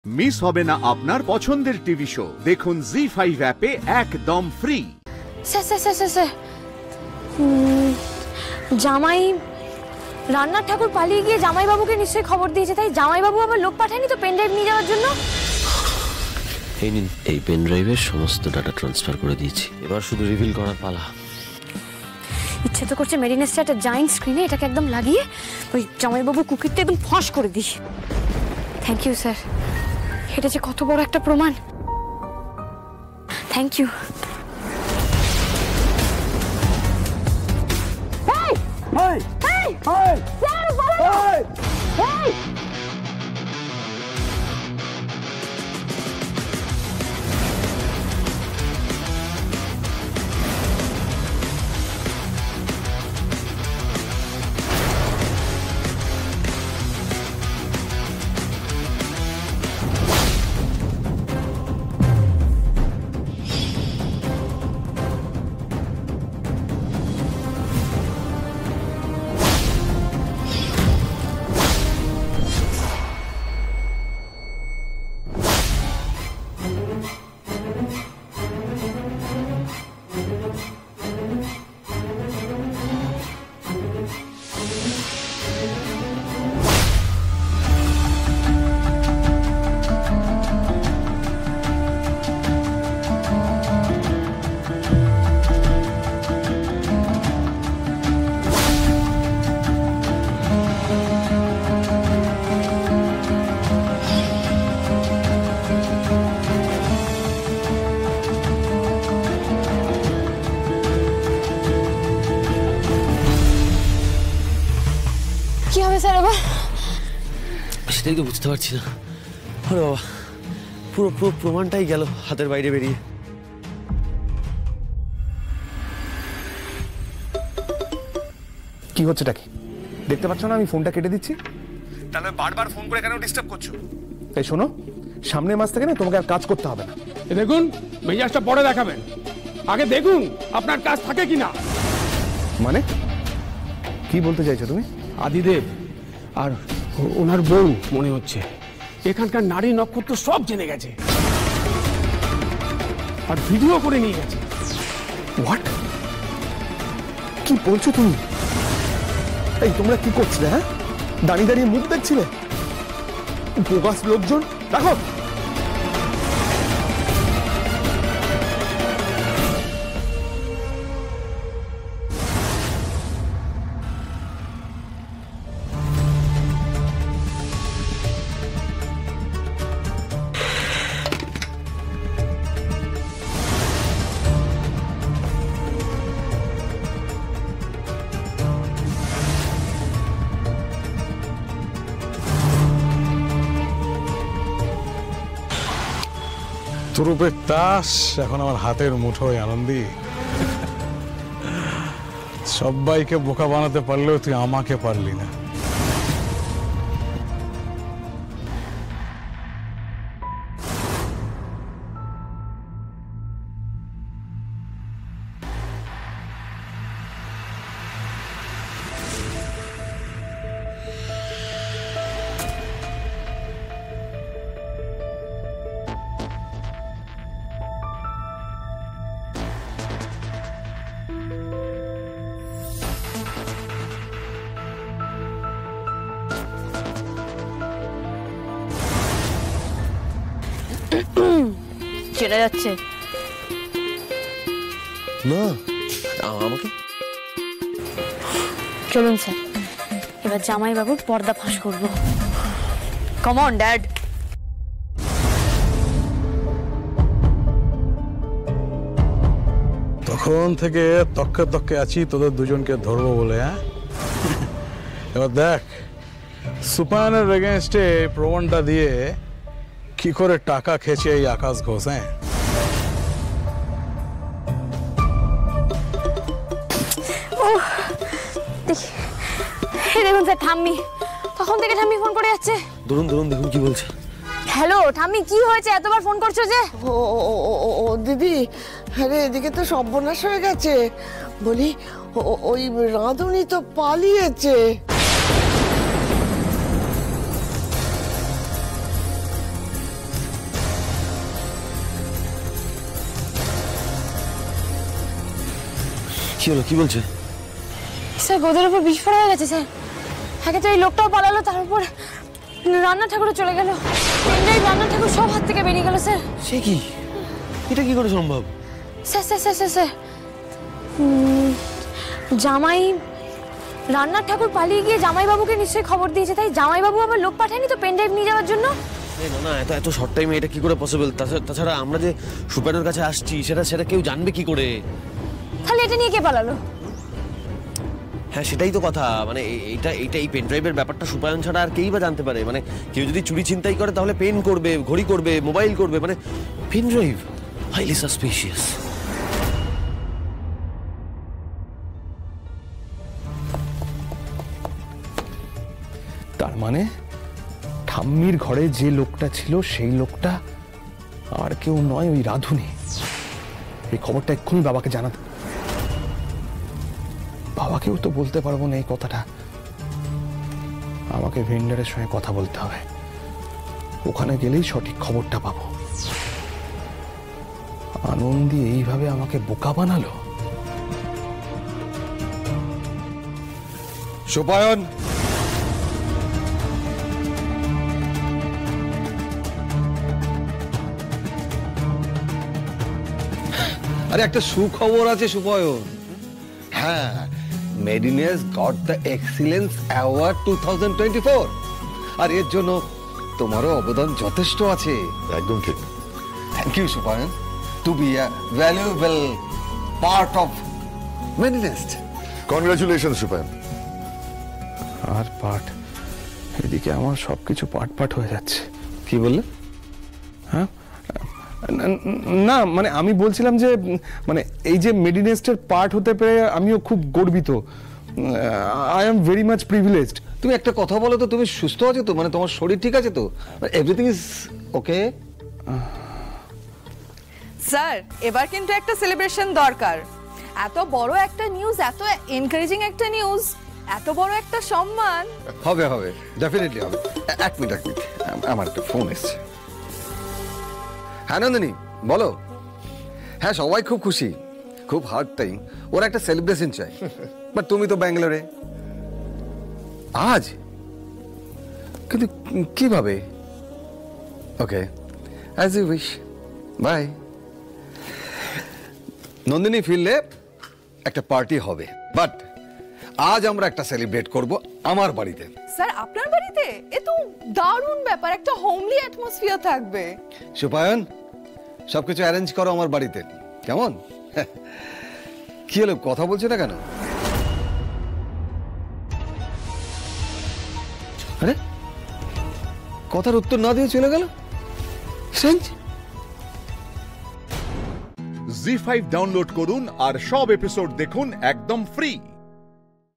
Miss হবে না আপনার পছন্দের টিভি শো। দেখুন জি5 অ্যাপে একদম ফ্রি। স্যার জামাই রান্নার ঠাকুর পালিয়ে গিয়ে জামাইবাবুকে নিশ্চয়ই খবর দিয়েছে, তাই জামাইবাবু আবার লোক পাঠায়নি তো পেন ড্রাইভ নিয়ে যাওয়ার জন্য? এই নিন, এই পেন ড্রাইভের সমস্ত ডাটা ট্রান্সফার করে দিয়েছি, এবার শুধু রিভিল করার পালা। ইচ্ছে তো করছে মেরিনেসটা একটা জায়েন্ট স্ক্রিনে এটাকে একদম লাগিয়ে ওই জামাইবাবু কুকিরটা একদম ফাঁস করে দিই। থ্যাংক ইউ স্যার, এটা যে কত বড় একটা প্রমাণ। Thank you. কি হবে স্যার এবার? সেটাই তো বুঝতে পারছি না। আরে বাবা, পুরো পুরো প্রমাণটাই গেল হাতের বাইরে বেরিয়ে। কি হচ্ছেটা কি দেখতে পাচ্ছ না? আমি ফোনটা কেটে দিচ্ছি, তাহলে বারবার ফোন করে কেন ডিস্টার্ব করছো? তাই শোনো, সামনের মাস থেকে না তোমাকে আর কাজ করতে হবে না। দেখুন, মেজাজটা পরে দেখাবেন, আগে দেখুন আপনার কাজ থাকে কিনা। মানে কি বলতে চাইছো তুমি? আদিদেব আর ওনার বউ মনে হচ্ছে এখানকার নারী নক্ষত্র সব জেনে গেছে আর ভিডিও করে নিয়ে গেছে। হোয়াট? কি বলছো তুমি? এই তোমরা কি করছিলে? হ্যাঁ, দাঁড়িয়ে দাঁড়িয়ে মুখ দেখছিলে? বোগাস লোকজন। দেখো রূপের তাস এখন আমার হাতের মুঠোয় আনন্দী। সবাইকে বোকা বানাতে পারলেও তুই আমাকে পারলি না। চেনা যাচ্ছে না আমাকে। চলুন স্যার, এবার জামাইবাবুর পর্দা ফাঁস করবো। Come on dad. তখন থেকে তক্কে তক্কে আছি তোদের দুজনকে ধরবো বলে। হ্যাঁ, এবার দেখ সুপায়নের এগেনস্টে প্রমাণটা দিয়ে কি করে টাকা খেয়েছে এই আকাশ ঘোষ। হ্যাঁ, দেখুন স্যার, ঠাম্মি তখন থেকে ঠাম্মি ফোন করে যাচ্ছে। ধরুন ধরুন, দেখুন কি বলছে। হ্যালো ঠাম্মি, কি হয়েছে? এতবার ফোন করছো যে? ও দিদি, আরে এদিকে তো সর্বনাশ হয়ে গেছে। বলি ওই রাঁধুনি তো পালিয়েছে। কি হলো, কি বলছে? স্যার গোদের উপর বিস্ফোরণ হয়ে গেছে স্যার। একে তো এই লোকটাও পালালো, তার উপর রান্না ঠাকুরও চলে গেল। পেনড্রাইভ, রান্না ঠাকুর সব হাত থেকে বেরিয়ে গেল স্যার। সে কি, এটা কি করে সম্ভব? Sir sir sir sir sir জামাই রান্নার ঠাকুর পালিয়ে গিয়ে জামাইবাবুকে নিশ্চয়ই খবর দিয়েছে, তাই জামাইবাবু আবার লোক পাঠায়নি তো পেনড্রাইভ নিয়ে যাওয়ার জন্য? না, এত শর্ট টাইমে এটা কি করে পসিবল? তাছাড়া আমরা যে সুপারের কাছে আসছি সেটা কেউ জানবে কি করে? তাহলে এটা নিয়ে কে পালালো? হ্যাঁ, সেটাই তো কথা। মানে এই পেন ড্রাইভের ব্যাপারটা সুপায়ন ছাড়া আর কেই বা জানতে পারে? মানে কেউ যদি চুরি ছিনতাই করে তাহলে পেন করবে, ঘড়ি করবে, মোবাইল করবে, মানে পেন ড্রাইভ হাইলি সাসপিশিয়াস। তার মানে ঠাম্মির ঘরে যে লোকটা ছিল সেই লোকটা আর কেউ নয়, ওই রাধুনি। এই খবরটা এক্ষুনি বাবাকে জানাতে। বাবাকেও তো বলতে পারবো না এই কথাটা। আমাকে ভেন্ডারের সঙ্গে কথা বলতে হবে, ওখানে গেলেই সঠিক খবরটা পাবো। আনন্দী এইভাবে আমাকে বোকা বানালো। সুপায়ন, আরে একটা সুখবর আছে সুপায়ন। হ্যাঁ, Medinest got the excellence award 2024, আর এর জন্য তোমারও অবদান যথেষ্ট আছে। একদম ঠিক। Thank you Supayan, to be a valuable part of Medinest. Congratulation Supayan. আর পাঠ, এদিকে আমার সবকিছু পাট পাট হয়ে যাচ্ছে। কি বললে? হ্যাঁ, না মানে আমি বলছিলাম যে মানে এই যে মেডিনেস্টের পার্ট হতে পেরে আমিও খুব গর্বিত। I am very much privileged. তুমি একটা কথা বলো তো, তুমি সুস্থ আছো তো? মানে তোমার শরীর ঠিক আছে তো? Everything is okay? স্যার, এবার কিন্তু একটা সেলিব্রেশন দরকার। এত বড় একটা নিউজ, এত এনকারেজিং একটা নিউজ, এত বড় একটা সম্মান। হবে হবে, ডেফিনেটলি হবে। এক মিনিট, আমার একটা ফোন এসছে। হ্যাঁ নন্দিনী, বলো। হ্যাঁ, সবাই খুব খুশি, খুব হার্ড টাইম। ওরা একটা সেলিব্রেশন চাই, বাট তুমি তো ব্যাঙ্গালোরে। আজ কিন্তু কিভাবে? Okay, as you wish, bye. Nandini ফিরলে একটা পার্টি হবে, বাট আজ আমরা একটা সেলিব্রেট করব আমার বাড়িতে। স্যার, আপনার বাড়িতে? এ তো দারুণ ব্যাপার, একটা হোমলি অ্যাটমসফিয়ার থাকবে। সুপায়ন, সবকিছু অ্যারেঞ্জ করো আমার বাড়িতে, কেমন? কি হলো, কথা বলছো না কেন? আরে, কথার উত্তর না দিয়ে চলে গেল। জি5 ডাউনলোড করুন আর সব এপিসোড দেখুন একদম ফ্রি।